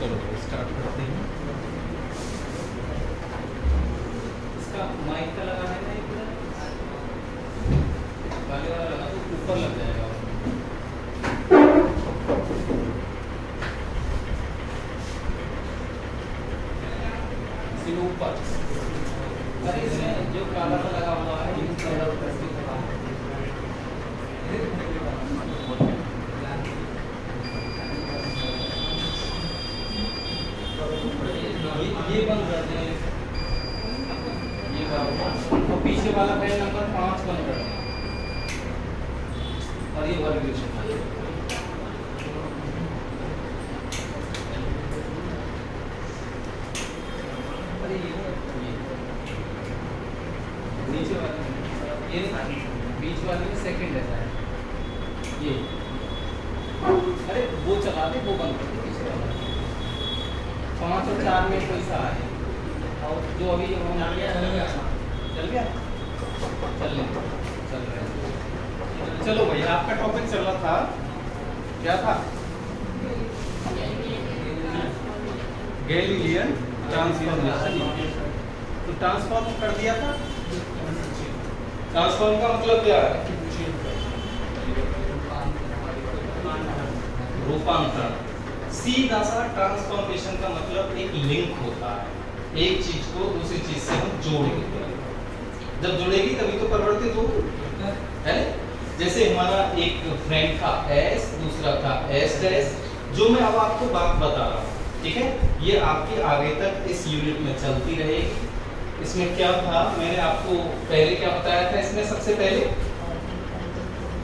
चलो स्टार्ट करते हैं। इसका माइक का लगाना है ना, एक वाले वाला लगा तो ऊपर लग जाएगा। ऊपर अरे इसमें जो काला सा लगा हुआ है ये बंद कर दें, ये और पीछे वाला पेज नंबर 5 बंद कर दें और ये वर्गीकरण नीचे वाले ये बीच वाले में सेकंड है ये। अरे वो चला दे, वो बंद कर दे पीछे वाला। 5 और 4 में कोई सा है और जो अभी चल गया चल ले चल रहा है। चलो भाई, आपका टॉपिक चल रहा था, क्या था? Galilean transformation. तो ट्रांसफॉर्म कर दिया था। ट्रांसफॉर्म का मतलब क्या है? रूपांतरण। सीधा सा ट्रांसफॉर्मेशन का मतलब एक लिंक होता है, एक चीज को दूसरी चीज से हम जोड़ देते हैं। जब जुड़ेगी तभी तो परिवर्तित होगी, है? जैसे हमारा एक फ्रेंड था S, दूसरा था S डैश, जो मैं अब आपको बात बता रहा हूँ, ठीक है? ये आपके आगे तक इस यूनिट में चलती रहेगी। इसमें क्या था, मैंने आपको पहले क्या बताया था? इसमें सबसे पहले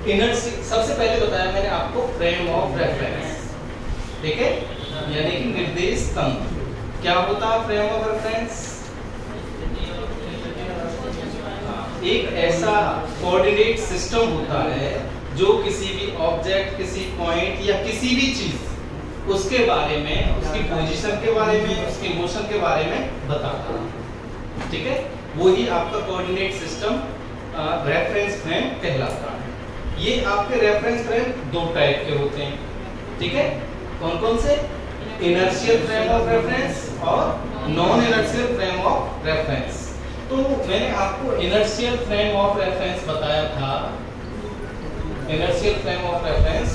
सबसे पहले बताया मैंने आपको फ्रेम ऑफ रेफरेंस, ठीक है? यानी कि निर्देश तंत्र। क्या होता है फ्रेम ऑफ रेफरेंस? एक ऐसा कोऑर्डिनेट सिस्टम होता है जो किसी भी ऑब्जेक्ट, किसी पॉइंट या किसी भी चीज, उसके बारे में, उसकी पोजीशन के बारे में, उसके मोशन के बारे में बताता है, ठीक है? वही आपका कोऑर्डिनेट सिस्टम रेफरेंस फ्रेम कहलाता है। ये आपके रेफरेंस फ्रेम 2 टाइप के होते हैं, ठीक है? कौन कौन से? इनर्शियल फ्रेम ऑफ रेफरेंस और non inertial frame of reference. तो मैंने आपको इनर्शियल फ्रेम ऑफ रेफरेंस बताया था। Inertial frame of reference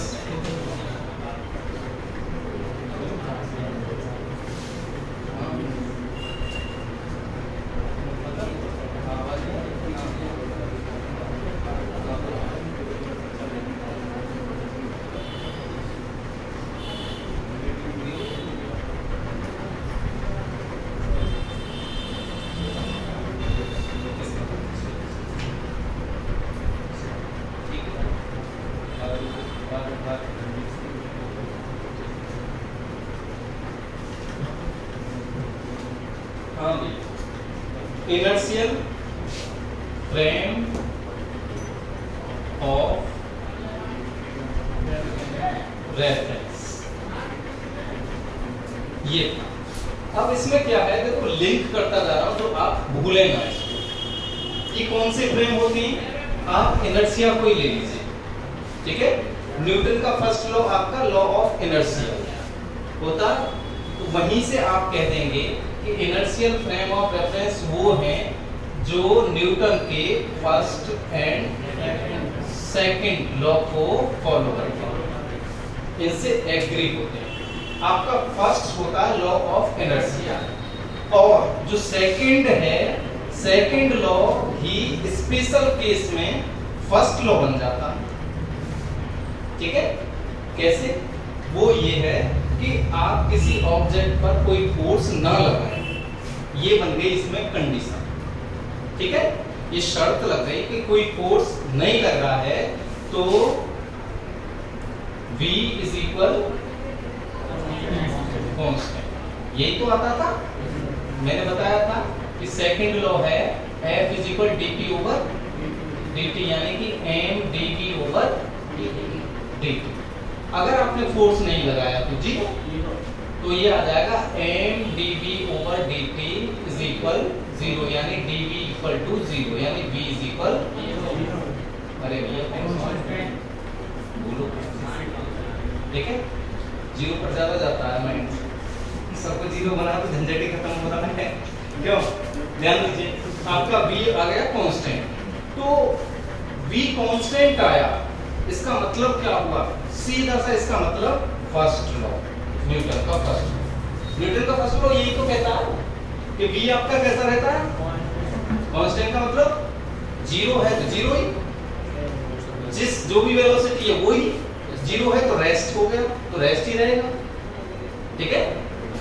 inertial frame of reference, ये। अब इसमें क्या है, देखो लिंक करता जा रहा हूं तो आप भूलें ना इसको। ये कौन से फ्रेम होती हैं? आप इनर्शिया को ही ले लीजिए, ठीक है? न्यूटन का फर्स्ट लॉ आपका लॉ ऑफ इनर्शिया होता, तो वहीं से आप कह देंगे कि इनर्शियल फ्रेम ऑफ रेफरेंस वो है जो न्यूटन के फर्स्ट एंड सेकंड लॉ को फॉलो करते हैं, इनसे एग्री होते हैं। आपका फर्स्ट होता है लॉ ऑफ इनर्शिया, और जो सेकंड है, सेकंड लॉ ही स्पेशल केस में फर्स्ट लॉ बन जाता है, ठीक है? कैसे? वो ये है कि आप किसी ऑब्जेक्ट पर कोई फोर्स ना लगाएं, ये बन गई इसमें कंडीशन, ठीक है? ये शर्त लग गई कि कोई फोर्स नहीं लग रहा है तो V इज इक्वल कांस्टेंट। यही तो आता था, मैंने बताया था कि सेकंड लॉ है F is equal dp over dt, यानी कि m dv ओवर dt। अगर आपने फोर्स नहीं लगाया तो जी, तो ये आ जाएगा m dv over dt is equal 0, यानी dv इक्वल टू 0, यानी v इज इक्वल, अरे भैया बोलो, ठीक है? 0 पर ज्यादा जाता है माइंड, सबको जीरो बना तो झंझट ही खत्म हो रहा है। क्यों? ध्यान दीजिए, आपका v आ गया कांस्टेंट, तो v कांस्टेंट आया, इसका मतलब क्या हुआ? सीधा सा इसका मतलब फर्स्ट लॉ, न्यूटन का फर्स्ट लॉ। न्यूटन का फर्स्ट लॉ यही तो कहता है कि v आपका कैसा रहता है? कांस्टेंट का मतलब जीरो है तो जीरो ही, जिस जो भी वेलोसिटी है वो ही, जीरो है तो रेस्ट हो गया तो रेस्ट ही रहेगा, ठीक है।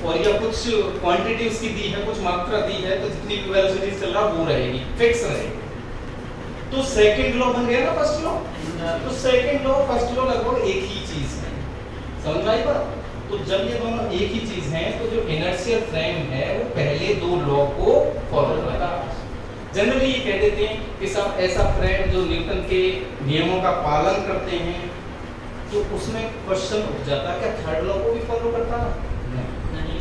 और या कुछ क्वांटिटी उसकी दी है, कुछ मात्रा दी है, तो जितनी भी वेलोसिटी चल रहा वो रहेगी, फिक्स रहेगी। तो सेकंड लॉ बन गया ना फर्स्ट लॉ। तो सेकंड लॉ फर्स्ट लॉ लगभग एक ही चीज है, समझ में आई बात? तो जब ये दोनों एक ही चीज हैं तो जो इनर्शियल फ्रेम है वो पहले दो लॉ को फॉलो करता है। जनरली ये कह देते हैं कि सब ऐसा फ्रेम जो न्यूटन के नियमों का पालन करते हैं, तो उसमें क्वेश्चन उठ जाता है क्या थर्ड लॉ को भी फॉलो करता है? नहीं,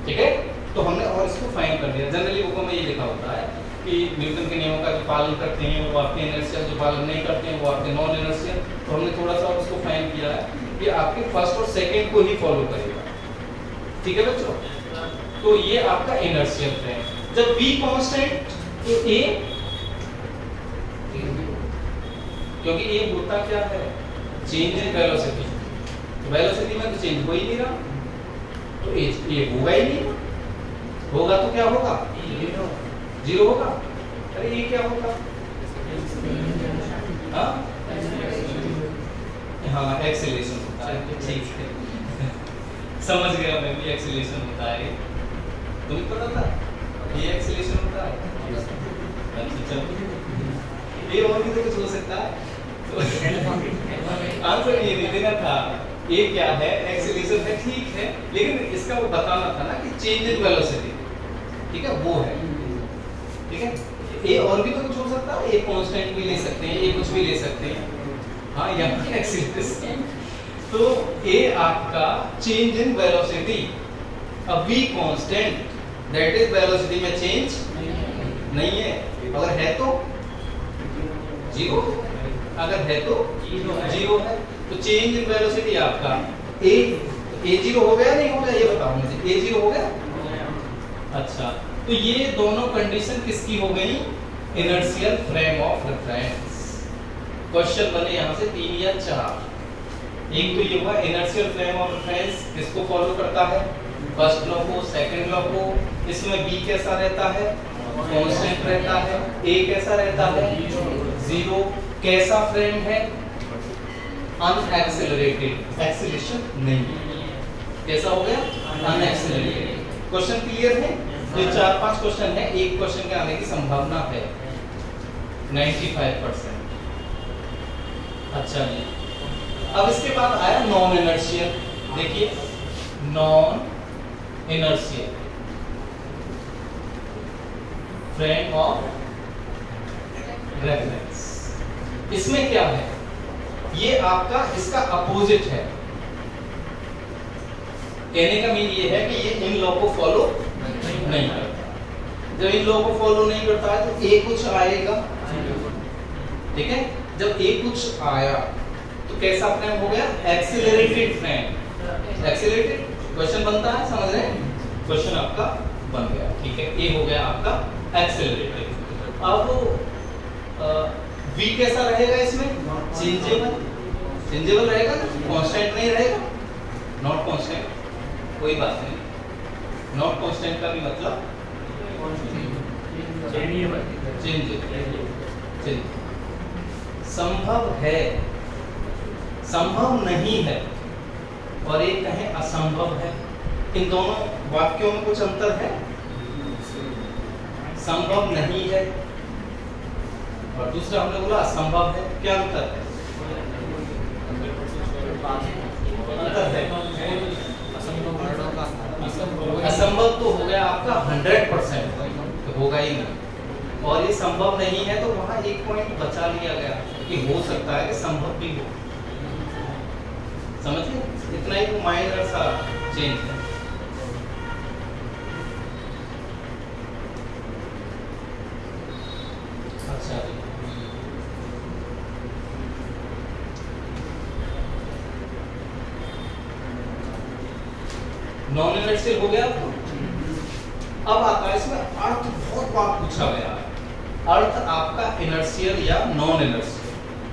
ठीक है। तो हमने और इसको फाइन कर दिया। जनरली बुकों में ये लिखा होता है कि न्यूटन के नियमों का जो पालन करते हैं वो आपके इनर्शियल, जो पालन नहीं करते हैं वो आपके नॉन इनर्शियल। तो हमने थोड़ा सा उसको फाइन किया है कि आपके फर्स्ट और सेकंड को ही फॉलो करेगा, ठीक है बच्चों। तो ये आपका इनर्शियल फ्रेम। जब v कांस्टेंट तो a, क्योंकि a होता क्या है? Change in velocity. तो वेलोसिटी में तो चेंज हो ही नहीं रहा, तो a होगा ही नहीं। होगा तो क्या होगा? जीरो होगा। अरे ये क्या होगा? हाँ एक्सेलरेशन होता है, ठीक है समझ गया मैं भी, एक्सेलरेशन होता है। तुम्हें पता था ये एक्सेलरेशन होता है? अच्छा चलो, ये और भी तो कुछ हो सकता है, तो आंसर ये दे देना था। ये क्या है? एक्सेलरेशन है, ठीक है, लेकिन इसका वो बताना था ना कि चेंज इन वेलोसिटी, ठीक है, वो है, ठीक है। ये और भी तो कुछ हो सकता है, ये कांस्टेंट भी ले सकते हैं, ये कुछ भी ले सकते हैं, हाँ यहाँ की एक्सेलरेशन। तो ये आपका चेंज इन वेलोसिटी, अब v constant that is velocity में चेंज नहीं है, अगर है तो जीरो, अगर है तो जीरो है। तो चेंज इन वेलोसिटी आपका a जीरो हो गया नहीं हो गया, ये बताओ मुझे, a जीरो हो गया। अच्छा, तो ये दोनों कंडीशन किसकी हो गई? Inertial frame of reference. Question बने यहाँ से 3 या 4। एक तो ये हुआ इनर्शियल फ्रेम ऑफ रेफरेंस किसको फॉलो करता है? फर्स्ट लॉ को, सेकंड लॉ को। इसमें b कैसा रहता है? कांस्टेंट रहता है। a कैसा रहता है? जीरो। कैसा फ्रेम है? अनएक्सेलरेटेड, एक्सेलरेशन नहीं। कैसा हो गया? अनएक्सेलरेटेड। क्वेश्चन क्लियर है? ये 4-5 क्वेश्चन है, एक क्वेश्चन के आने की संभावना है 95%। अच्छा जी, अब इसके बाद आया नॉन इनर्शियल। देखिए non inertial frame of reference. इसमें क्या है? ये आपका इसका अपोजिट है। कहने का मीन ये है कि ये इन लॉ को फॉलो नहीं करता। जब इन लॉ को फॉलो नहीं करता है तो ए कुछ आएगा, ठीक है। जब ए कुछ आया तो कैसा फ्रेम हो गया? Accelerated frame. एक्सेलरेटेड क्वेश्चन बनता है, समझ रहे हैं? क्वेश्चन आपका बन गया, ठीक है। ए हो गया आपका एक्सेलरेटेड। अब v कैसा रहेगा इसमें? चेंजेबल। चेंजेबल रहेगा ना, कांस्टेंट नहीं रहेगा। नॉट कांस्टेंट, कोई बात नहीं। नॉट कांस्टेंट का भी मतलब चेंजेबल। संभव है, संभव नहीं है, और एक कहें असंभव है। इन दोनों वाक्यों में कुछ अंतर है? संभव नहीं है और दूसरा हमने बोला असंभव है, क्या अंतर है? अंतर है। असंभव तो हो गया आपका 100%, तो होगा ही नहीं। और ये संभव नहीं है तो वहां एक पॉइंट बचा लिया गया कि हो सकता है कि संभव भी हो। समझिए, इतना ही माइनर सा चेंज है। अच्छा जी, नॉन इनर्शियल हो गया आपको। अब आता है इसमें अर्थ, बहुत बात पूछा गया है, अर्थ आपका इनर्शियल या नॉन इनर्शियल।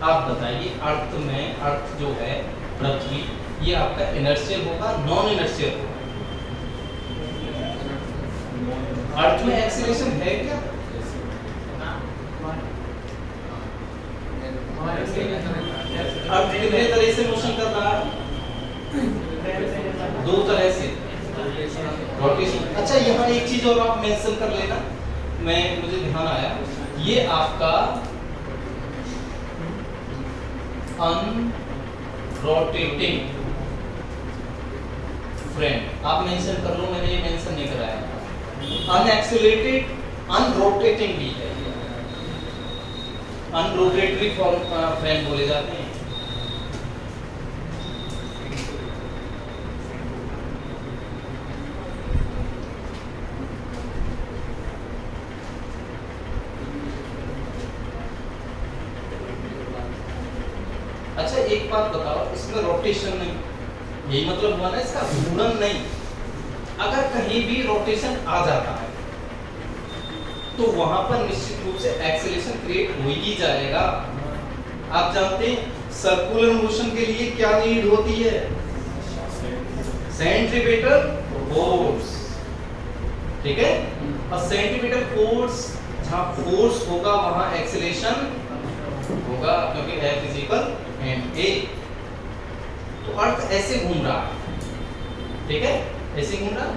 आप बताइए अर्थ में, अर्थ जो है पृथ्वी, ये आपका इनर्शियल होगा नॉन इनर्शियल होगा? अर्थ में एक्सीलरेशन है क्या? अर्थ कितने तरह से मोशन कर रहा है? दो तरह से, रोटेशन। अच्छा यहाँ एक चीज और आप मेंशन कर लेना, मुझे ध्यान आया, ये आपका अनरोटेटिंग फ्रेम आप मेंशन कर लो, मैंने ये मेंशन नहीं कराया। अनएक्सीलरेटेड, अनरोटेटिंग भी है, अनरोटेटरी फ्रेम बोले जाते हैं। अच्छा एक बात बताओ, इसमें रोटेशन नहीं, यही मतलब हुआ ना इसका, घूर्णन नहीं। अगर कहीं भी रोटेशन आ जाता है तो वहां पर निश्चित रूप से एक्सीलरेशन क्रिएट हो ही जाएगा। आप जानते हैं सर्कुलर मोशन के लिए क्या नीड होती है? सेंट्रीपिटल फोर्स, ठीक है। और सेंट्रीपिटल फोर्स, जहां फोर्स होगा वहां एक्सीलरेशन होगा, क्योंकि F इक्वल ma। तो अर्थ ऐसे घूम रहा है, ठीक है, ऐसे घूम रहा,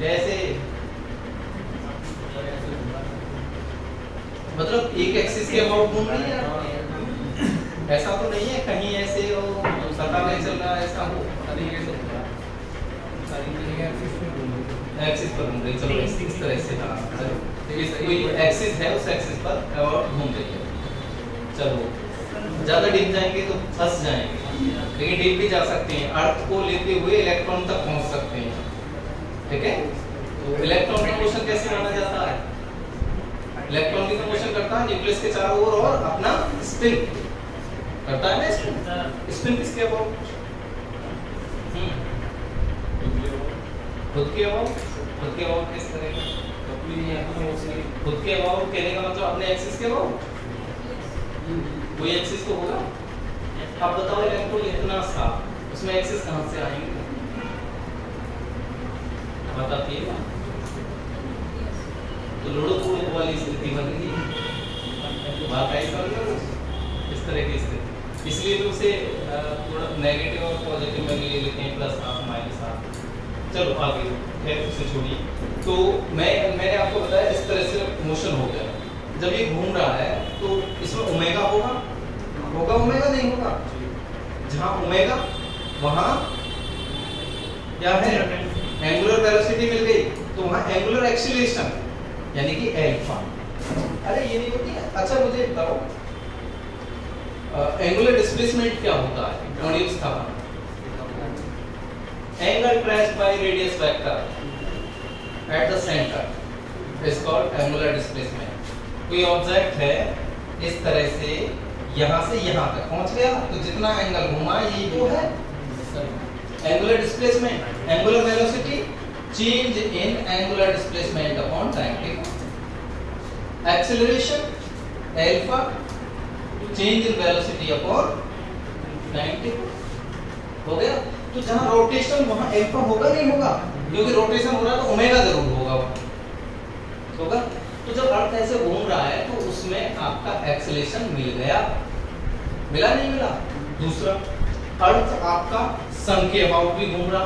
जैसे मतलब एक एक्सिस के अबाउट घूम रही है, ऐसा तो नहीं है कहीं ऐसे हो पता नहीं चल रहा, ऐसा हो एक्सिस पर घूम रही, चलो इस तरह से, हाँ चलो कोई एक्सिस है, उस एक्सिस पर अबाउट घूम रही है। चलो ज्यादा डीप जाएंगे तो फंस जाएंगे, लेकिन डीप भी जा सकते हैं, अर्थ को लेते हुए इलेक्ट्रॉन तक पहुंच सकते हैं, ठीक है। तो इलेक्ट्रॉन का मोशन कैसे माना जाता है? इलेक्ट्रॉन की मोशन करता है न्यूक्लियस के चारों ओर और अपना स्पिन करता है ना, स्पिन। स्पिन किसके अबाउट? खुद के अबाउट। खुद के अबाउट किस तरह का? खुद के अबाउट कहने का मतलब अपने एक्सिस के अबाउट, कोई एक्सिस तो होगा। आप बताओ इलेक्ट्रॉन इतना सा, उसमें एक्सिस कहां से आएंगे? बताती है तो लोड़ो वाली स्थिति बन गई, बात आई समझ लो, इस तरह की स्थिति। इसलिए तो उसे थोड़ा नेगेटिव और पॉजिटिव में ले लेते हैं, प्लस हाफ माइनस हाफ। चलो आगे, खैर उसे छोड़िए। तो मैंने आपको बताया इस तरह से मोशन हो गया। जब ये घूम रहा है तो इसमें ओमेगा होगा, ओमेगा नहीं होगा? जहां ओमेगा वहां क्या है? एंगुलर वेलोसिटी मिल गई, तो वहां एंगुलर एक्सीलरेशन यानी कि एल्फा। अरे ये नहीं होती है। अच्छा मुझे बताओ एंगुलर डिस्प्लेसमेंट क्या होता है? मॉड्यूल्स था angle traced by radius vector at the centre is called angular displacement. कोई ऑब्जेक्ट है इस तरह से यहां से यहां तक पहुंच गया, तो जितना एंगल घुमा यही तो है angular displacement. Angular velocity change in angular displacement upon time, ठीक। acceleration alpha change in velocity upon time, ठीक हो गया। तो जहां रोटेशन वहां अल्फा होगा नहीं होगा? क्योंकि रोटेशन हो रहा है तो ओमेगा जरूर होगा। तो जब अर्थ ऐसे घूम रहा है तो उसमें आपका एक्सीलरेशन मिल गया, मिला नहीं मिला? दूसरा अर्थ आपका सन के अबाउट भी घूम रहा,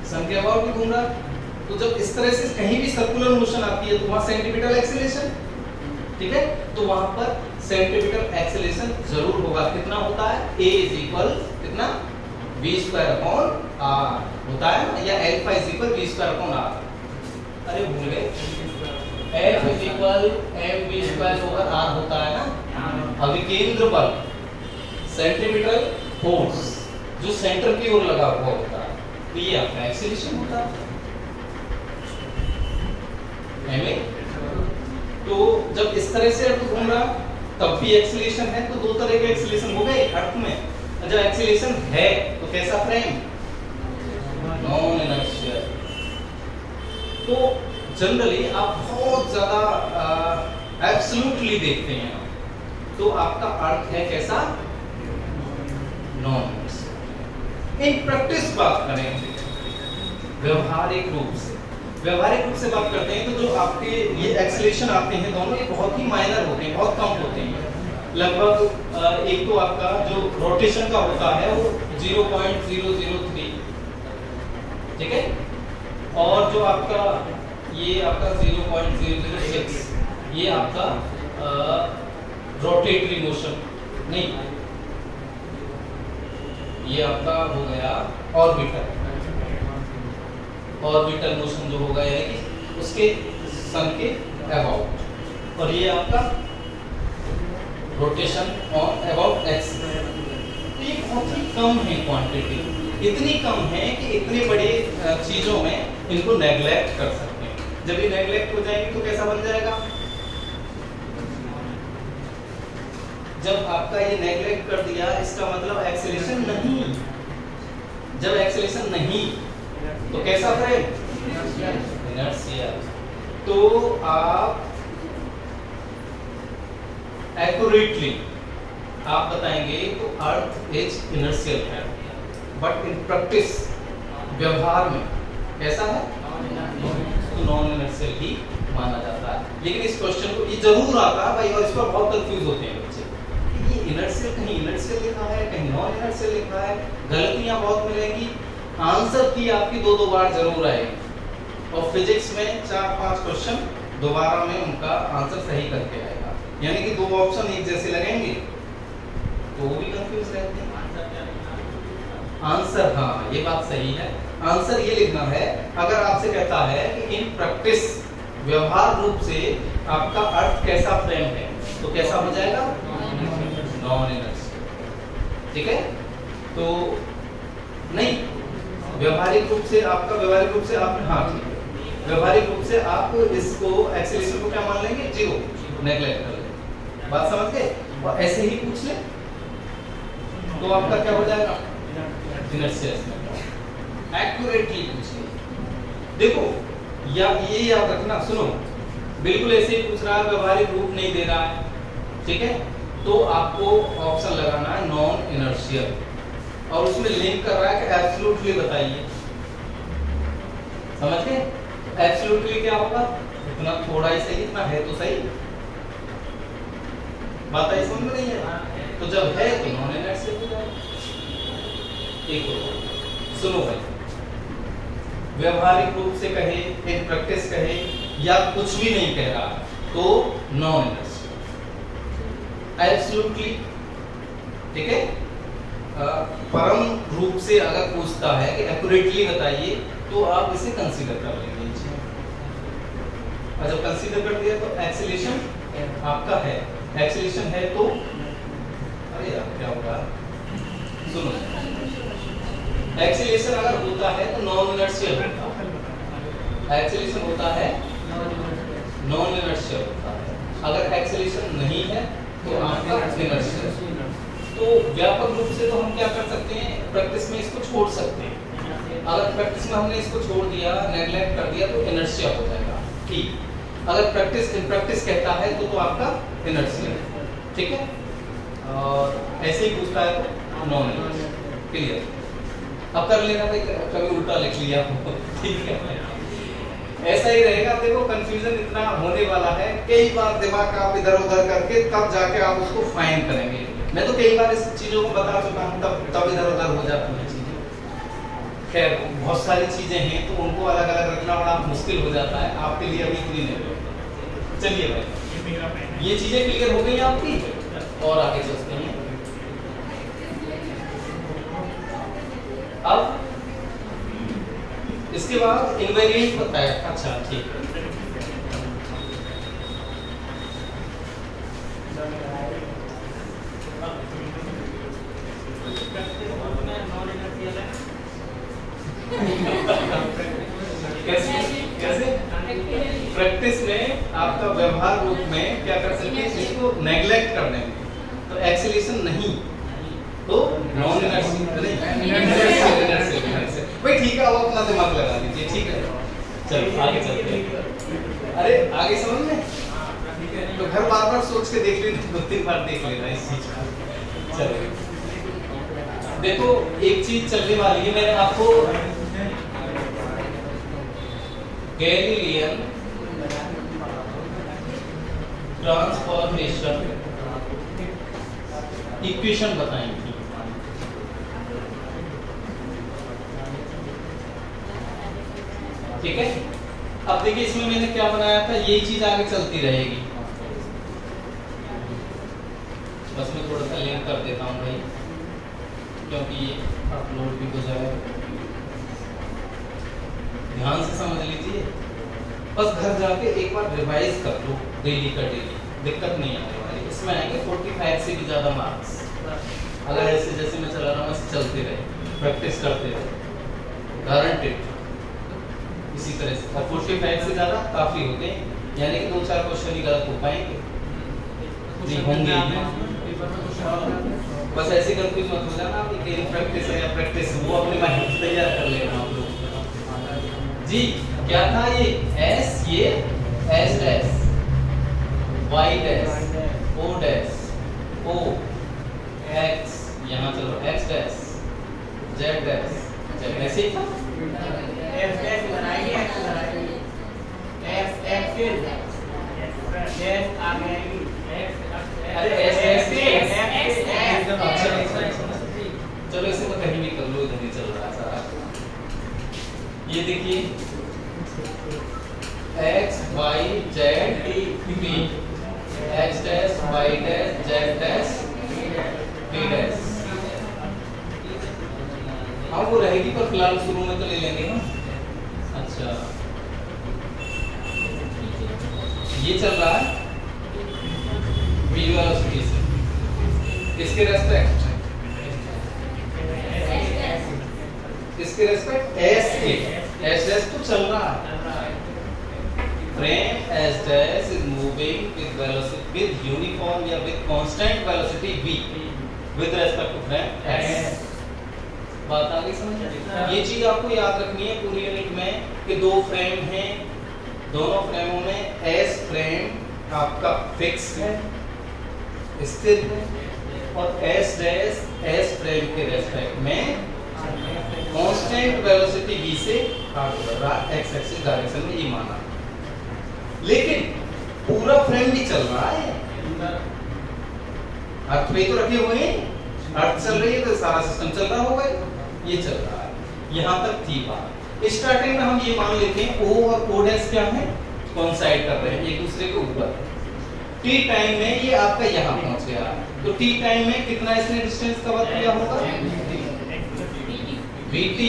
सन के अबाउट भी घूम रहा, तो जब इस तरह से कहीं भी सर्कुलर मोशन आती है तो वहां सेंट्रीपिटल एक्सीलरेशन, ठीक है, तो वहां पर सेंट्रीपिटल एक्सीलरेशन जरूर होगा। कितना होता है? A इज इक्वल कितना? v² अपॉन r होता है ना, या alpha is equal v² upon r। अरे भूल गए, F is equal mv² over r होता है ना। अभिकेंद्र बल, सेंट्रीपिटल फोर्स जो सेंटर की ओर लगा हुआ होता है, तो ये आपका एक्सीलरेशन होता है ma। तो जब इस तरह से अर्थ घूम रहा तब भी एक्सीलरेशन है, तो दो तरह के एक्सीलरेशन हो गए अर्थ में। जब एक्सीलरेशन है तो कैसा फ्रेम? Non inertial. तो जनरली आप बहुत ज्यादा एब्सोल्युटली देखते हैं, तो आपका अर्थ है कैसा, नॉन इनर्शियल। इन प्रैक्टिस बात करें व्यवहारिक रूप से, व्यवहारिक रूप से बात करते हैं तो जो आपके ये एक्सेलरेशन आते हैं दोनों ये बहुत ही माइनर होते हैं, बहुत कम होते हैं। लगभग एक तो आपका जो रोटेशन का होता है वो 0.003, ठीक है, और जो आपका ये आपका 0.006 ये आपका रोटेटरी मोशन नहीं, ये आपका हो गया ऑर्बिटल, ऑर्बिटल मोशन जो होगा यानी कि उसके सन के अबाउट, और ये आपका रोटेशन ऑन अबाउट एक्सिस। ये बहुत ही कम है क्वांटिटी, इतनी कम है कि इतने बड़े चीजों में इनको नेग्लेक्ट कर सकते हैं। जब ये नेग्लेक्ट हो जाएंगे तो कैसा बन जाएगा, जब आपका ये नेग्लेक्ट कर दिया इसका मतलब एक्सेलरेशन नहीं, जब एक्सेलरेशन नहीं तो कैसा फ्रेम, इनर्शियल। तो आप एक्यूरेटली आप बताएंगे तो अर्थ इज इनर्शियल है, बट इन प्रैक्टिस व्यवहार में कैसा है, तो नॉन इनर्शियल ही माना जाता है। लेकिन इस क्वेश्चन को ये जरूर आता है भाई, और इस पर बहुत कंफ्यूज होते हैं बच्चे, ये इनर्शियल कहीं इनर्शियल लिखा है कहीं नॉन इनर्शियल लिखा है, गलतियां बहुत मिलेंगी। आंसर की आपकी दो बार जरूर आएगी, और फिजिक्स में 4-5 क्वेश्चन दोबारा में उनका आंसर सही करके आएगा, यानी कि दो ऑप्शन एक जैसे लगेंगे तो वो भी कंफ्यूज रहते हैं। आंसर, हाँ ये बात सही है, आंसर ये लिखना है। अगर आपसे कहता है कि इन प्रैक्टिस व्यवहार रूप से आपका अर्थ कैसा फ्रेम है, तो कैसा हो जाएगा, नॉन इनर्शियल, ठीक है। तो नहीं, व्यवहारिक रूप से आपका, व्यवहारिक रूप से आप, हाँ ठीक है, व्यवहारिक रूप से आप इसको एक्सेलरेशन को क्या मान लेंगे, 0 नेग्लेक्ट कर लेंगे, बात समझ गए। और ऐसे ही पूछ ले तो आपका क्या हो जाएगा, इनर्शियल। एक्यूरेटली पूछ ले, देखो या ये याद रखना, सुनो बिल्कुल ऐसे ही पूछ रहा है, व्यवहारिक रूप नहीं दे रहा है, ठीक है, तो आपको ऑप्शन लगाना है नॉन इनर्शियल, और उसमें लिंक कर रहा है कि एब्सोल्युटली बताइए, समझ गए। एब्सोल्युटली क्या होगा, इतना थोड़ा ही सही, इतना है तो सही, बात आई समझ में नहीं है, तो जब है तो नॉन इनर्शियल हो जाएगा। एक तो सुनो भाई, व्यवहारिक रूप से कहे, एक प्रैक्टिस कहे, या कुछ भी नहीं कह रहा तो नॉन इनर्शियल। एब्सोल्युटली, ठीक है, परम रूप से अगर पूछता है कि एक्यूरेटली बताइए तो आप इसे कंसीडर कर लेंगे, और जब कंसीडर कर दिया तो एक्सेलरेशन आपका है, एक्सेलरेशन है तो, अरे यार क्या होगा, सुनो, एक्सेलरेशन अगर होता है तो नॉन इनर्शियल होता है, एक्सेलरेशन होता है नॉन इनर्शियल होता है, अगर एक्सेलरेशन नहीं है तो आपका इनर्शियल। तो व्यापक रूप से तो हम क्या कर सकते हैं, प्रैक्टिस में इसको छोड़ सकते हैं, अगर प्रैक्टिस में हमने इसको छोड़ दिया, नेग्लेक्ट कर दिया तो इनर्शिया हो जाएगा, ठीक। अगर प्रैक्टिस इन प्रैक्टिस कहता है तो आपका इनर्शियल, ठीक है, और ऐसे ही पूछता है तो नॉन इनर्शियल, क्लियर। अब कर लेना भाई, कभी उल्टा लिख लिया ठीक है, ऐसा ही रहेगा। देखो कंफ्यूजन इतना होने वाला है, कई बार दिमाग आप इधर उधर करके तब जाके आप उसको फाइंड करेंगे। मैं तो कई बार इस चीजों को बता चुका हूँ, तब इधर उधर हो जाती है चीजें। खैर बहुत सारी चीजें हैं तो उनको अलग अलग रखना बड़ा मुश्किल हो जाता है, आपके लिए अभी इतनी नहीं। चलिए भाई, ये चीजें क्लियर हो गई आपकी, और आगे चलते हैं। अब इसके बाद इनवेरिएंट बताया, अच्छा ठीक है, कैसे कैसे प्रैक्टिस में आपका व्यवहार रूप में क्या कर सकते हैं, इसको नेग्लेक्ट करने में, तो एक्सेलरेशन नहीं तो नॉन इनर्शियल, नहीं इनर्शियल, भाई ठीक है, अब अपना दिमाग लगा लीजिए, ठीक है। चलो आगे चलते हैं। अरे आगे समझ में, तो घर बार बार सोच के देख लेना, 2-3 बार देख लेना इस चीज को। चलो देखो, एक चीज चलने वाली है, मैंने आपको गैलीलियन ट्रांसफॉर्मेशन इक्वेशन बताई थी। ठीक है, अब देखिए इसमें मैंने क्या बनाया था, ये चीज आगे चलती रहेगी। बस मैं थोड़ा सा लिंक कर देता हूं भाई, क्योंकि ये अपलोड भी हो जाएगा। ध्यान से समझ लीजिए, बस घर जाके एक बार रिवाइज कर लो डेली का डेली, दिक्कत नहीं आने वाली। इसमें आएंगे 45 से भी ज्यादा मार्क्स, अगर ऐसे जैसे मैं चला रहा हूँ ऐसे चलते रहे, प्रैक्टिस करते रहे, गारंटेड। इसी तरह से, और 45 से ज्यादा काफी होते हैं, यानी कि 2-4 क्वेश्चन ही गलत हो पाएंगे, नहीं होंगे ही। बस ऐसे कंफ्यूज मत हो जाना, आपकी डेली प्रैक्टिस है या प्रैक्टिस, वो अपने माइंड से तैयार कर लेना आप लोग। जी क्या था ये, एस, ये S dash, Y dash, O dash, O X, यहाँ चलो एक्स डैश, जेड डैश, ऐसे ही था। एफ डैश बनाइए, एक्स बनाइए, एफ एफ डैश आ गई, अरे एस एस एस, अच्छा चलो इसे तो कहीं भी कर लो, इधर ही चल रहा है सारा। ये देखिए X Y Z T, X dash Y dash Z dash T dash. हाँ वो रहेगी, पर फिलहाल शुरू में तो ले लेंगे ना। अच्छा ये चल रहा है v वेलोसिटी से, इसके रेस्पेक्ट s के, s डैश तो चल रहा है, frame s dash is moving with velocity, with uniform या with constant velocity v with respect to frame s। बात आ गई समझ? ये चीज आपको याद रखनी है पूरी यूनिट में कि 2 फ्रेम हैं, दोनों फ्रेमों में s फ्रेम आपका फिक्स है, स्थिर है, और s डैश s फ्रेम के रेस्पेक्ट में कांस्टेंट वेलोसिटी v से आगे बढ़ रहा है, x एक्सिस डायरेक्शन में, ये माना। लेकिन पूरा फ्रेम भी चल रहा है, अर्थ पे तो रखे हुए हैं, अर्थ चल रही है तो सारा सिस्टम चल रहा होगा, ये चल रहा है। यहां तक थी बात। स्टार्टिंग में हम ये मान लेते हैं o और o डैश क्या है, कोइंसाइड कर रहे हैं एक दूसरे के ऊपर। t टाइम में ये आपका यहां पहुंच गया, तो t टाइम में कितना इसने डिस्टेंस कवर किया होगा, vt।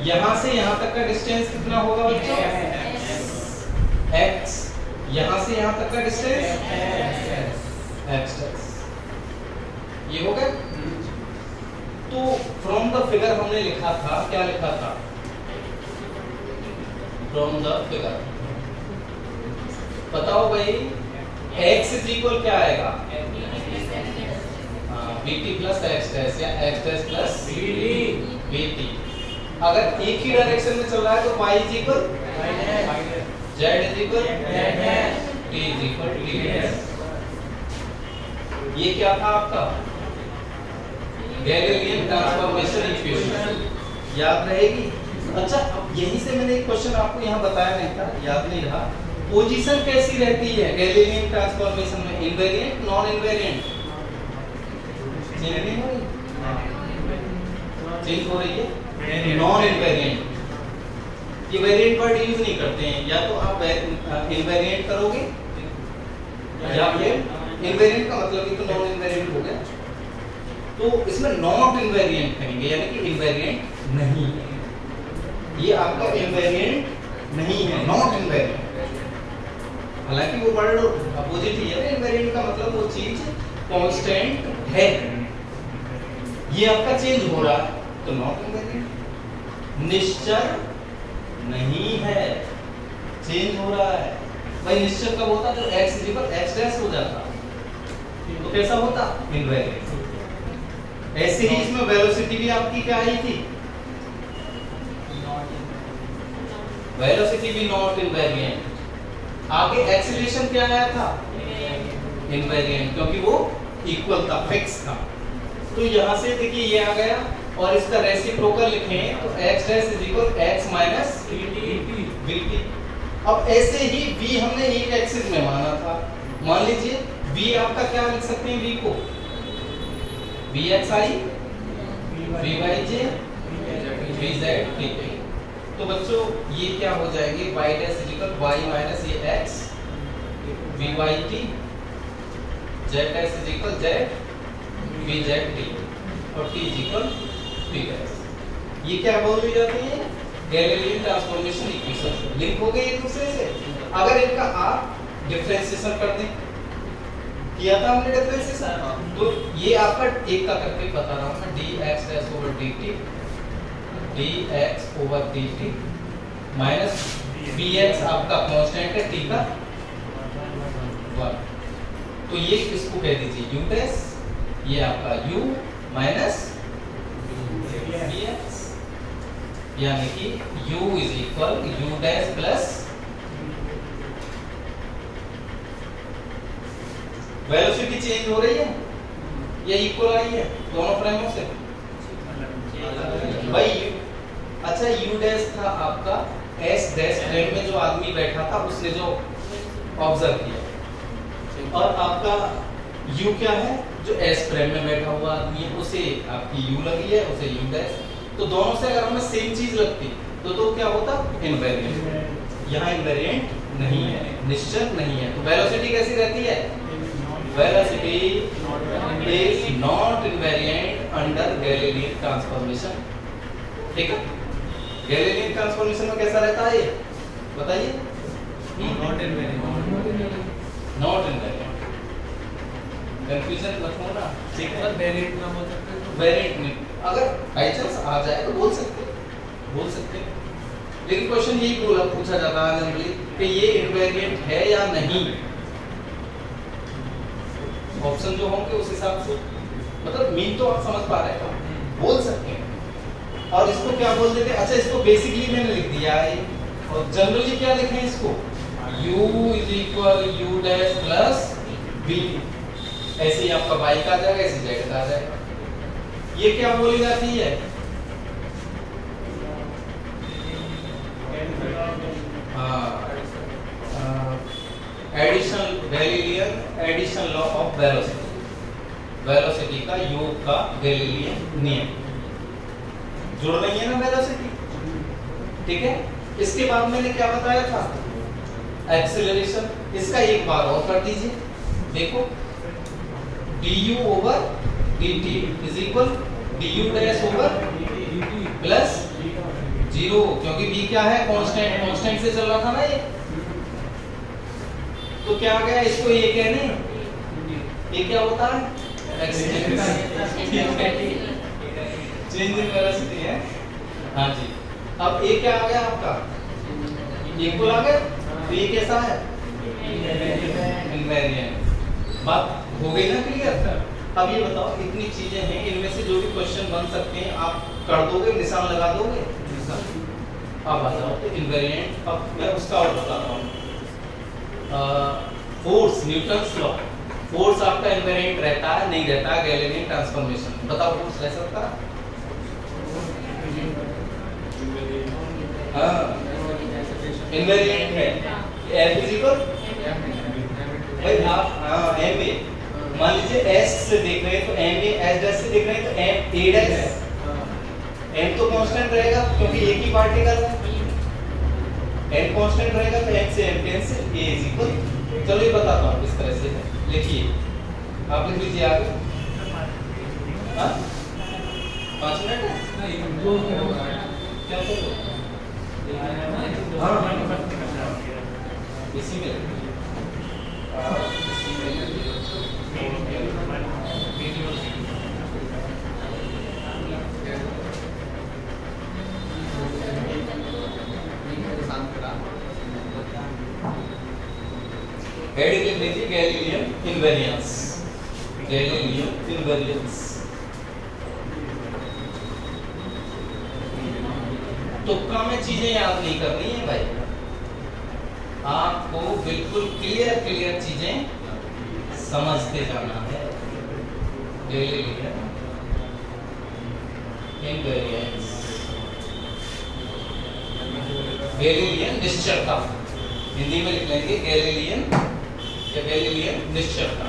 यहां से यहां तक का डिस्टेंस कितना होगा बच्चों, x। यहां से यहां तक का डिस्टेंस x डैश। ये हो गया। तो फ्रॉम द फिगर हमने लिखा था, क्या लिखा था, फ्रॉम द फिगर बताओ भाई, x इज इक्वल क्या आएगा, vt प्लस x डैश या x डैश प्लस vt। अगर एक ही डायरेक्शन में चल रहा है तो y is equal z is equal t is equal t dash. ये क्या था आपका गैलीलियन ट्रांसफॉर्मेशन इक्वेशन, याद रहेगी। अच्छा अब यहीं से मैंने एक क्वेश्चन आपको यहाँ बताया नहीं था, याद नहीं रहा, पोजीशन कैसी रहती है गैलीलियन ट्रांसफॉर्मेशन में, इनवेरिएंट नॉन इनवेरिएंट, चेंज हो रही है, नॉन इनवेरिएंट। ये वेरिएंट वर्ड यूज नहीं करते हैं, या तो आप इनवेरिएंट करोगे या फिर इनवेरिएंट का मतलब ये तो नॉन इनवेरिएंट हो गया, तो इसमें नॉट इनवेरिएंट कहेंगे, यानी कि इनवेरिएंट नहीं है, ये आपका इनवेरिएंट नहीं है, नॉट इनवेरिएंट। हालांकि वो वर्ड अपोजिट ही है, इनवेरिएंट का मतलब वो चीज कांस्टेंट है, ये आपका चेंज हो रहा है तो नॉट इनवेरिएंट। निश्चल नहीं है, चेंज हो रहा है। भाई निश्चल कब होता है, तो x इक्वल x डैश हो जाता, तो कैसा होता, इनवेरिएंट। ऐसे ही इसमें वेलोसिटी भी आपकी क्या आई थी, वेलोसिटी भी नॉट इनवेरिएंट। आगे एक्सीलरेशन क्या आया था? इनवेरिएंट, क्योंकि वो इक्वल था, फिक्स था। तो यहां से देखिए ये आ गया और इसका रेसिप्रोकल लिखें तो x dash is equal x minus vt। अब ऐसे ही v हमने एक एक्सिस में माना था, मान लीजिए v आपका क्या लिख सकते हैं? v को vxi vyj vz, ठीक है। तो बच्चों ये क्या हो जाएंगे? y dash is equal y minus ये x vyt, z dash is equal z vzt और t is equal t dash. ये क्या बोल दी जाती है? Galilean transformation equation. लिंक हो गए एक दूसरे से। अगर इनका आप डिफरेंशिएशन कर दें, किया था हमने डिफरेंशिएशन, तो ये आपका एक का करके बता रहा हूं मैं, dx dash over dt dx over dt minus bx आपका कांस्टेंट है t का 1। तो ये इसको कह दीजिए u डैश, ये आपका u माइनस bx, यानी कि u is equal u dash plus velocity change हो रही है या इक्वल आ रही है दोनों फ्रेमों से? भाई अच्छा u डैश था आपका s डैश फ्रेम में जो आदमी बैठा था उसने जो ऑब्जर्व किया, और आपका u क्या है? जो s फ्रेम में बैठा हुआ आदमी है उसे आपकी u लगी है, उसे u डैश। तो दोनों से अगर हमें सेम चीज लगती तो क्या होता? इनवेरिएंट। यहाँ इनवेरिएंट नहीं है, निश्चल नहीं है। तो वेलोसिटी कैसी रहती है? Velocity is not invariant under Galilean transformation, ठीक है। गैलीलियन ट्रांसफॉर्मेशन में कैसा रहता है ये बताइए? Not invariant. Not invariant, confusion मत होना, ठीक है। वेरिएंट ना बोल सकते तो वेरिएंट नहीं, अगर बाई चांस आ जाए तो बोल सकते हैं। लेकिन क्वेश्चन यही पूछा जाता है जनरली कि ये इनवेरिएंट है या नहीं। ऑप्शन जो होंगे उस हिसाब से, मतलब मीन तो आप समझ पा रहे हैं, बोल सकते हैं। और इसको क्या बोल देते हैं? अच्छा, इसको बेसिकली मैंने लिख दिया है, और जनरली क्या लिखें इसको? u is equal u dash plus v। ऐसे ही आपका y का आ जाएगा, ऐसे z का आ जाएगा। ये क्या बोली जाती है? Addition Galilean addition law of velocity, velocity का योग का गैलीलियन नियम। जुड़ रही है ना वेलोसिटी, ठीक है। इसके बाद मैंने क्या बताया था? एक्सीलरेशन। इसका एक बार और कर दीजिए, देखो du over dt is equal du dash over plus 0, क्योंकि v क्या है? कांस्टेंट, कांस्टेंट से चल रहा था ना ये, तो क्या आ गया? इसको ये कहने, ये क्या होता है? चेंज इन वेलोसिटी है, हाँ जी। अब ये क्या आ गया आपका? इक्वल आ गया, तो ये कैसा है? इनवेरिएंट। बात हो गई ना क्लियर? अब ये बताओ, इतनी चीजें हैं, इनमें से जो भी क्वेश्चन बन सकते हैं आप कर दोगे, निशान लगा दोगे? अब आ जाओ तो इनवेरिएंट। अब मैं उसका और बताता हूँ। फोर्स, न्यूटन्स लॉ, फोर्स आपका इनवेरिएंट रहता है नहीं रहता है गैलीलियन ट्रांसफॉर्मेशन? बताओ, फोर्स रह सकता है? हाँ, इनवेरिएंट है। F इज इक्वल भाई आप m ए, मान लीजिए s से देख रहे हैं तो m ए, s डैश से देख रहे हैं तो m a डैश, m तो कांस्टेंट रहेगा क्योंकि एक ही पार्टिकल है, n कांस्टेंट रहेगा तो m से m cancel, a is equal. चलो ये बताता हूँ किस तरह से, लिखिए आप, लिख लीजिए आगे। हाँ 5 मिनट है क्या करो? हाँ इसी में हेडिंग लिख लीजिए गैलीलियन इनवेरिएंस, गैलीलियन इनवेरिएंस। तुक्का में चीजें याद नहीं करनी है भाई, आपको बिल्कुल क्लियर क्लियर चीजें समझते जाना है। गैलीलियन इनवेरिएंस, गैलीलियन निश्चलता, हिंदी में लिख लेंगे गैलीलियन या गैलीलियन निश्चलता।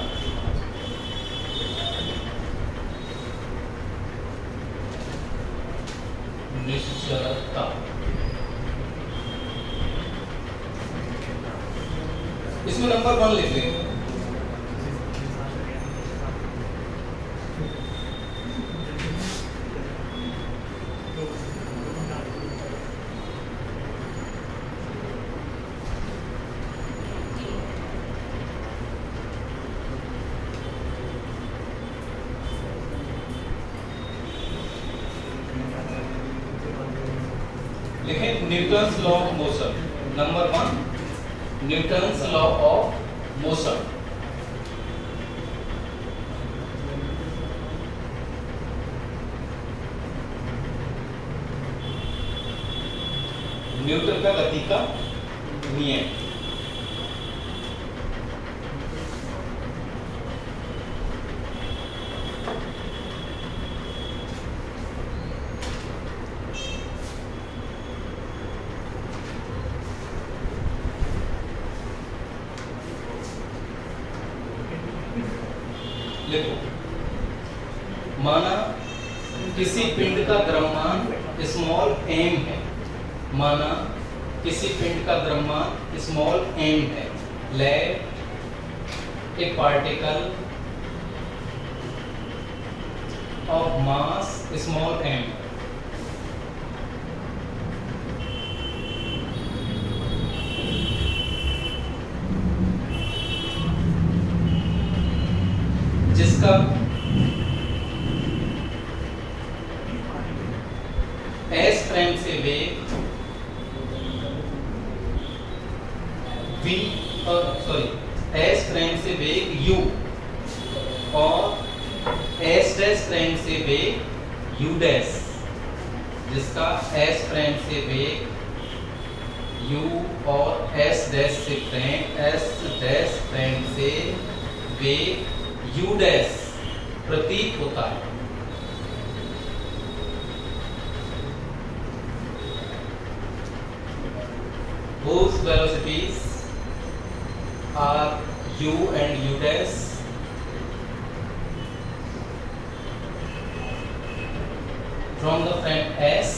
निश्चलता इसमें नंबर 1 लिख लेंगे। लिखें Newton's law of motion. Number 1 Newton's law of motion. Newton का गति का नियम। लिखो, माना किसी पिंड का द्रव्यमान स्मॉल m है, माना किसी पिंड का द्रव्यमान स्मॉल m है, let a particle of mass small m जिसका s प्राइम से वेग v s प्राइम से वेग u और s डैश प्राइम से वेग u डैश, जिसका s प्राइम से वेग u और s डैश प्राइम से वेग u डैश प्रतीत होता है। Whose velocities are u and u dash from the frame S,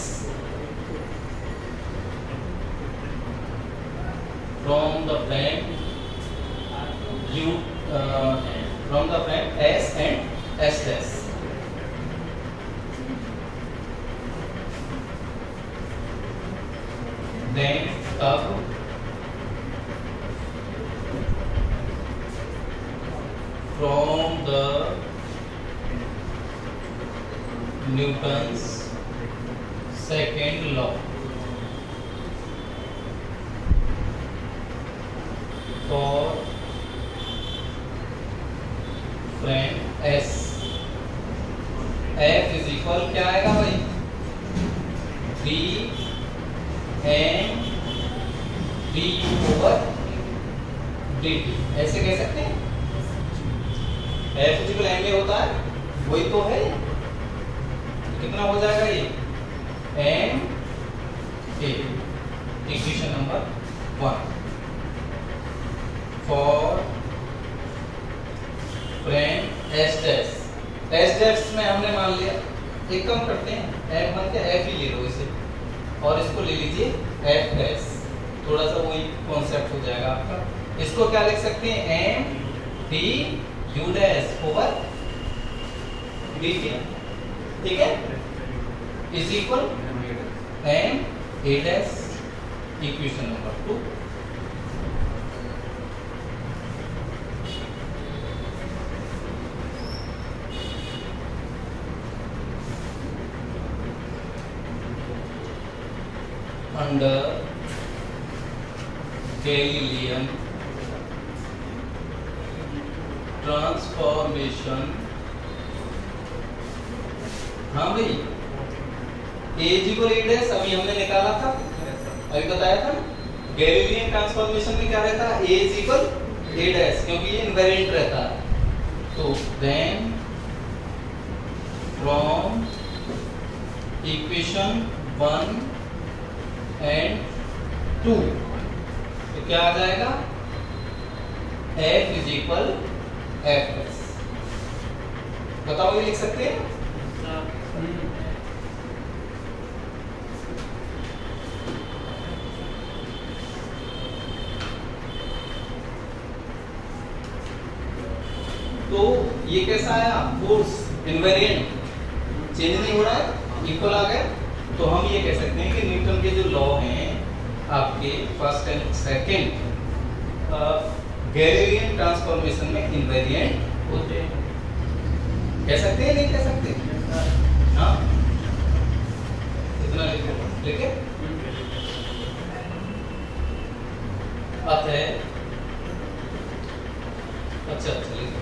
from the frame u from the frame S and S dash. Then तब from the Newton's second law for frame S, F is equal क्या आएगा भाई 3m du over dt, ऐसे कह सकते हैं। F equal m में होता है, वही तो है। कितना हो जाएगा ये m a, equation number 1 for frame S dash. S dash में हमने मान लिया, एक कम करते हैं, f मान के f ही ले लो इसे और इसको ले लीजिए f डैश, थोड़ा सा वही कॉन्सेप्ट हो जाएगा आपका। इसको क्या लिख सकते हैं m d u dash over dt, ठीक है, is equal m a dash, equation number 2। under Galilean transformation, हाँ भाई ए इज इक्वल ए डैश अभी हमने निकाला था, अभी बताया था ना। गैलीलियन ट्रांसफॉर्मेशन में क्या रहता है, ए इज इक्वल ए डैश, क्योंकि ये इनवेरिएंट रहता है। तो देन फ्रॉम इक्वेशन 1 एंड 2 तो क्या आ जाएगा, f is equal F S. बताओ ये लिख सकते हैं? तो ये कैसा आया, फोर्स इनवेरिएंट, चेंज नहीं हो रहा है, इक्वल आ गया। तो हम ये कह सकते हैं कि न्यूटन के जो लॉ हैं आपके first and second Galilean transformation में इनवेरिएंट होते हैं। कह सकते हैं, नहीं कह सकते? हाँ, इतना लिखे। अतः अच्छा लिखे।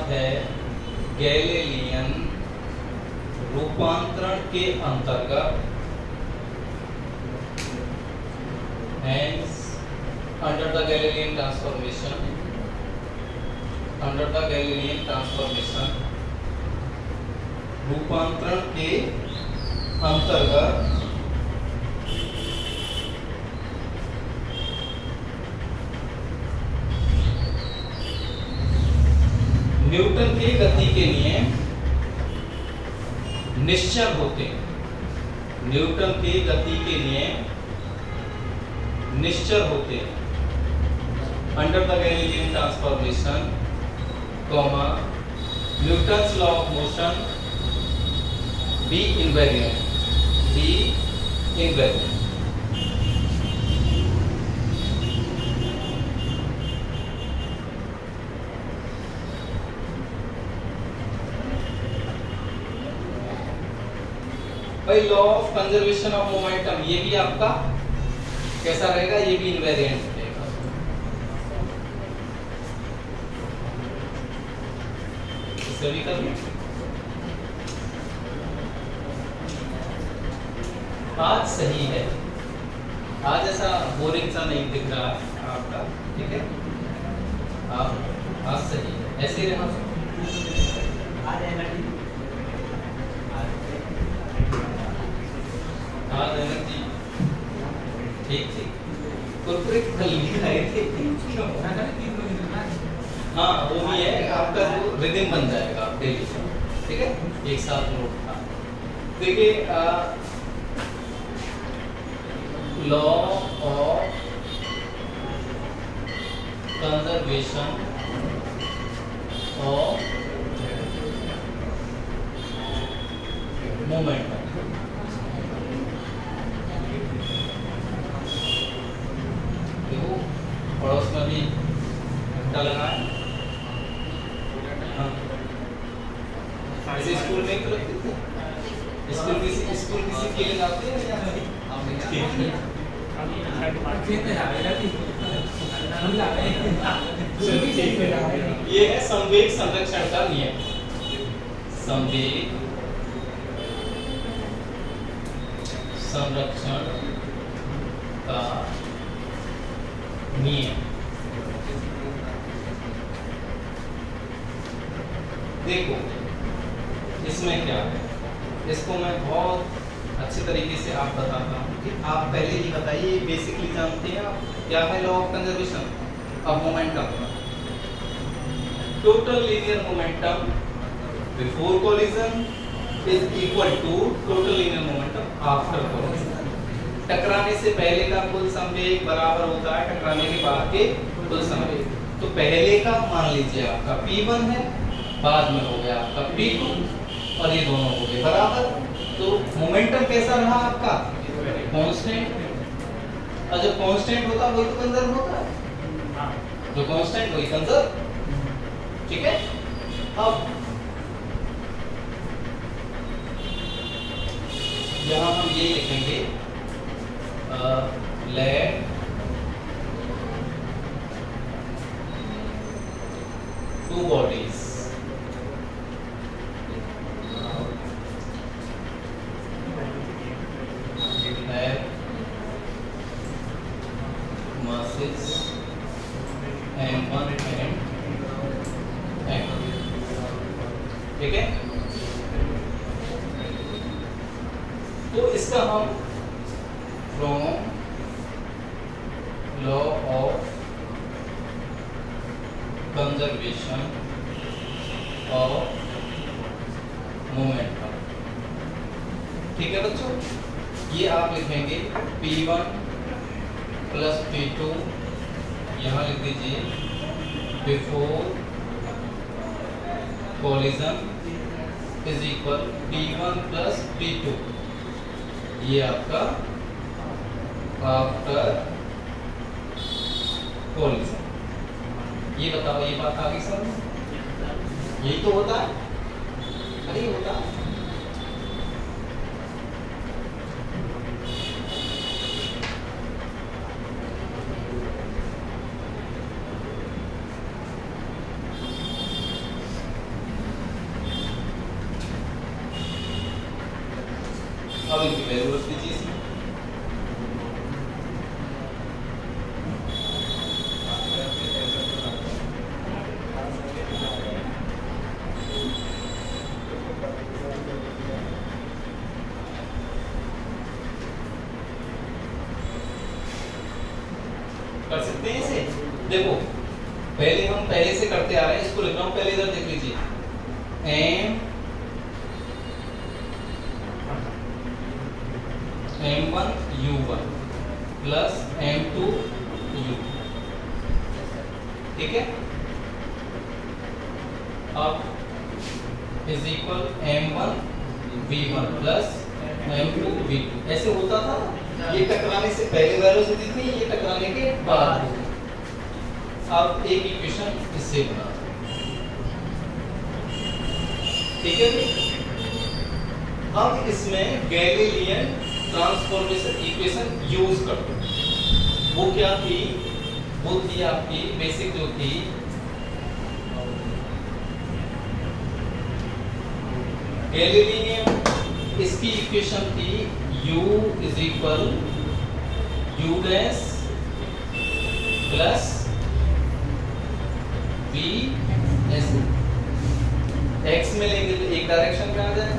है गैलीलियन रूपांतरण के अंतर्गत hence under the Galilean transformation रूपांतरण के अंतर्गत न्यूटन के गति के नियम निश्चल होते हैं। न्यूटन के गति के नियम निश्चल होते हैं under the Galilean transformation, Newton's law of motion be invariant. भाई law of conservation of momentum, ये भी आपका कैसा रहेगा, ये भी इनवेरिएंट रहेगा। इसे भी कर लें। आज सही है, आज ऐसा बोरिंग सा नहीं दिख रहा है आपका, ठीक है? आप आज सही है, ऐसे ही रहना। आज एनर्जी ठीक कुरकुरे कल खाए थे। हाँ वो भी है, आपका जो रिदम बन जाएगा डेली, ठीक है? एक साथ नोट था। देखिए law of conservation of momentum, पड़ोस में भी घंटा लगा है। हाँ इसे स्कूल में क्यों रखते थे? स्कूल किसी के लिए लाते हैं या नहीं? ये है संवेग संरक्षण का नियम। संवेग संरक्षण का नियम। देखो इसमें क्या है, इसको मैं बहुत अच्छे तरीके से आप बताता हूँ कि आप पहले ही बताइए, बेसिकली जानते हैं आप क्या है law of conservation of momentum. Total linear momentum before collision is equal to total linear momentum after collision. टकराने से पहले का कुल संवेग बराबर होता है टकराने के बाद के कुल संवेग। तो पहले का मान लीजिए आपका P1 है, बाद में हो गया आपका P2 और ये दोनों हो गए बराबर। तो मोमेंटम कैसा रहा आपका? कांस्टेंट। और जो कांस्टेंट होता है वही तो कंजर्व होता है, जो कांस्टेंट वही कंजर्व, ठीक है? अब यहाँ हम ये लिखेंगे let two bodies have masses m1 and m2, ठीक है। तो इसका हम from law of conservation of momentum, ठीक है बच्चों, ये आप लिखेंगे P1 प्लस P2, यहाँ लिख दीजिए before collision is equal P1 plus P2, ये आपका आफ्टर कोलिजन। ये बताओ, ये बात आ गई सर? यही तो होता है, अरे होता है। अब इनकी वैल्यू रख दीजिए इसमें। कर सकते हैं इसे। देखो पहले हम पहले से करते आ रहे हैं, इसको लिख रहा हूं, पहले इधर देख लीजिए m1 u1 plus m2 u, ठीक है। अब is equal m1 v1 plus m2 v2, ऐसे होता था। ये टकराने से पहले वैल्यू से दी थी, ये टकराने के बाद। अब एक इक्वेशन इससे बना, ठीक है। अब इसमें गैलीलियन ट्रांसफॉर्मेशन इक्वेशन यूज कर दो। वो क्या थी? वो थी आपकी बेसिक जो थी गैलीलियन, इसकी इक्वेशन थी u is equal u dash plus v S, x में लेंगे तो एक डायरेक्शन में आ जाएगा,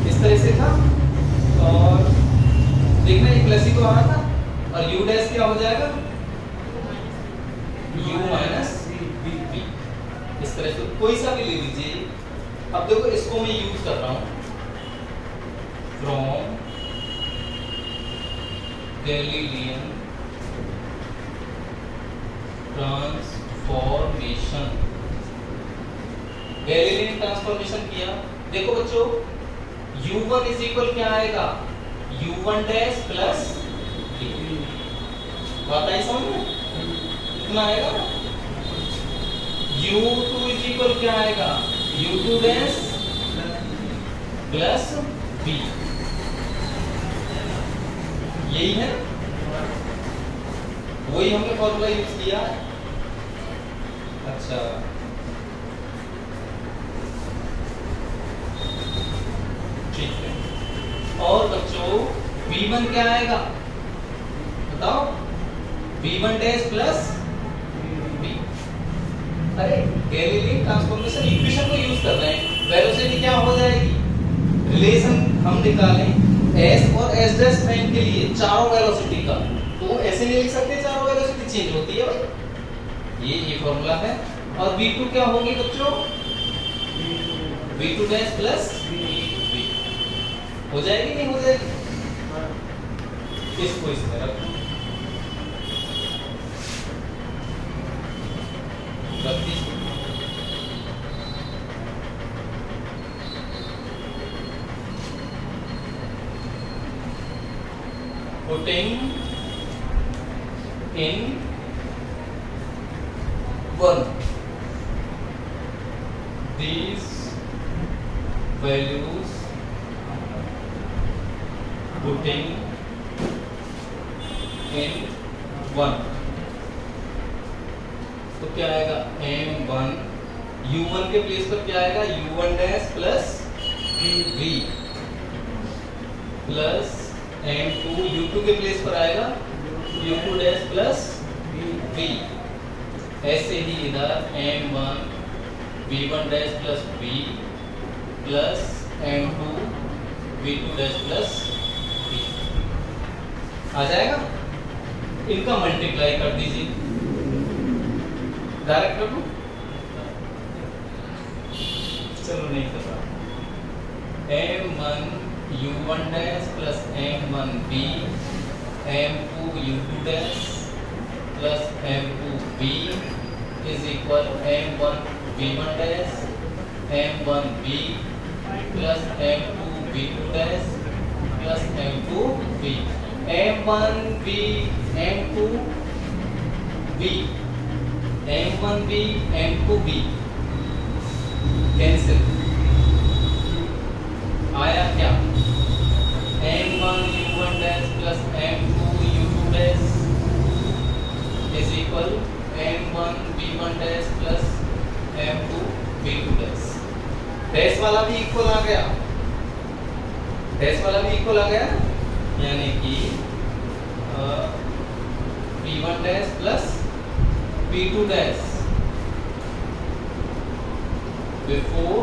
इस तरह से था। और देखना ये प्लस ही तो आ रहा था, और u डैश क्या हो जाएगा? u माइनस v, इस तरह से कोई सा भी ले लीजिए। अब देखो इसको मैं यूज कर रहा हूं from Galilean transformation. Galilean transformation किया, देखो बच्चों u1 इज इक्वल क्या आएगा? u1 डैश प्लस v, बात आई समझ में? कितना आएगा? u2 इज इक्वल क्या आएगा? u2 डैश प्लस v, यही है, वही हमने फॉर्मूला यूज किया। अच्छा ठीक है। और बच्चों v1 क्या आएगा बताओ? v1 dash plus v। अरे गैलीलियन ट्रांसफॉर्मेशन इक्वेशन को यूज कर रहे हैं, वेलोसिटी क्या हो जाएगी? रिलेशन हम निकालें s और s डैश प्राइम के लिए चारों वेलोसिटी का, तो ऐसे नहीं लिख सकते, चारों वेलोसिटी चेंज होती है भाई, ये फॉर्मूला है। और v2 क्या होगी बच्चों? v2 डैश प्लस v, हो जाएगी नहीं हो जाएगी? इसको इस तरह रख दीजिए। putting in 1 these values putting in 1, तो क्या आएगा m1 u1 के प्लेस पर क्या आएगा u1 dash plus v plus m2 u2 के प्लेस पर आएगा u2 डैश प्लस v। ऐसे ही इधर m1 v1 dash plus v plus m2 v2 dash plus v आ जाएगा। इनका मल्टीप्लाई कर दीजिए, डायरेक्ट कर दूं? चलो नहीं कर रहा। m1 u1 dash plus m1 v m2 u2 dash plus m2 v is equal m1 v1 dash m1 v plus m2 v2 dash plus m2 v m1 v m2 v m1 v m2 v cancel. आया क्या m1 u1 dash plus m2 u2 dash is equal m1 v1 dash plus m2 v2 dash. Dash वाला भी equal आ गया, dash वाला भी equal आ गया, यानी कि p1 dash plus p2 dash before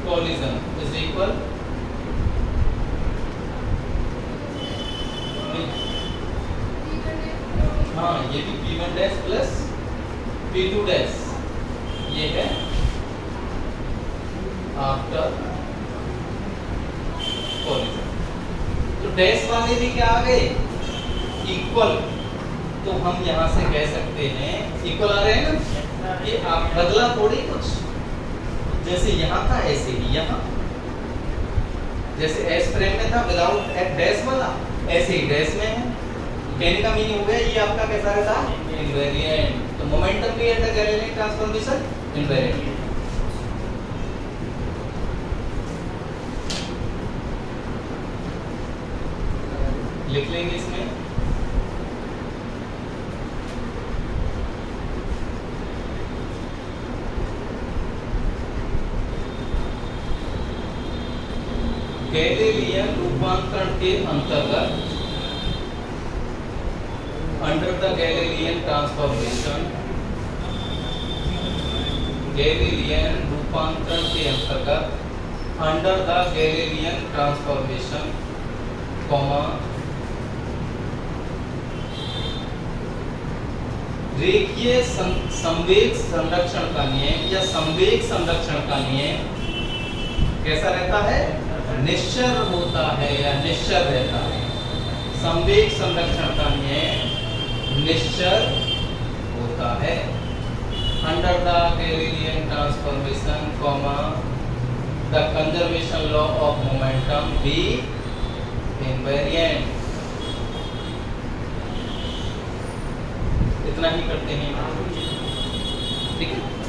collision is equal हाँ ये भी p1 dash plus p2 dash ये है आफ्टर कॉलिजन। तो डैश वाले भी क्या आ गए इक्वल, तो हम यहां से कह सकते हैं इक्वल आ रहे हैं ना, कि आप बदला थोड़ी कुछ, जैसे यहां था ऐसे ही यहां, जैसे एस फ्रेम में था विदाउट डैश वाला ऐसे ही डैश में है। कहने का मीनिंग हो गया ये आपका कैसा रहता है इनवेरिएंट। तो मोमेंटम भी एट द गैलेलियन ट्रांसफॉर्मेशन इनवेरिएंट। लिख लेंगे इसमें गैलीलियन रूपांतरण के अंतर्गत under the Galilean transformation, Galilean रूपांतरण के अंतर्गत under the Galilean transformation comma रेखीय संवेग संरक्षण का नियम या संवेग संरक्षण का नियम कैसा रहता है निश्चर होता है या निश्चर रहता है। संवेग संरक्षण का नियम निश्चर होता है under the Galilean transformation comma the conservation law of momentum be invariant. इतना ही करते हैं, ठीक है।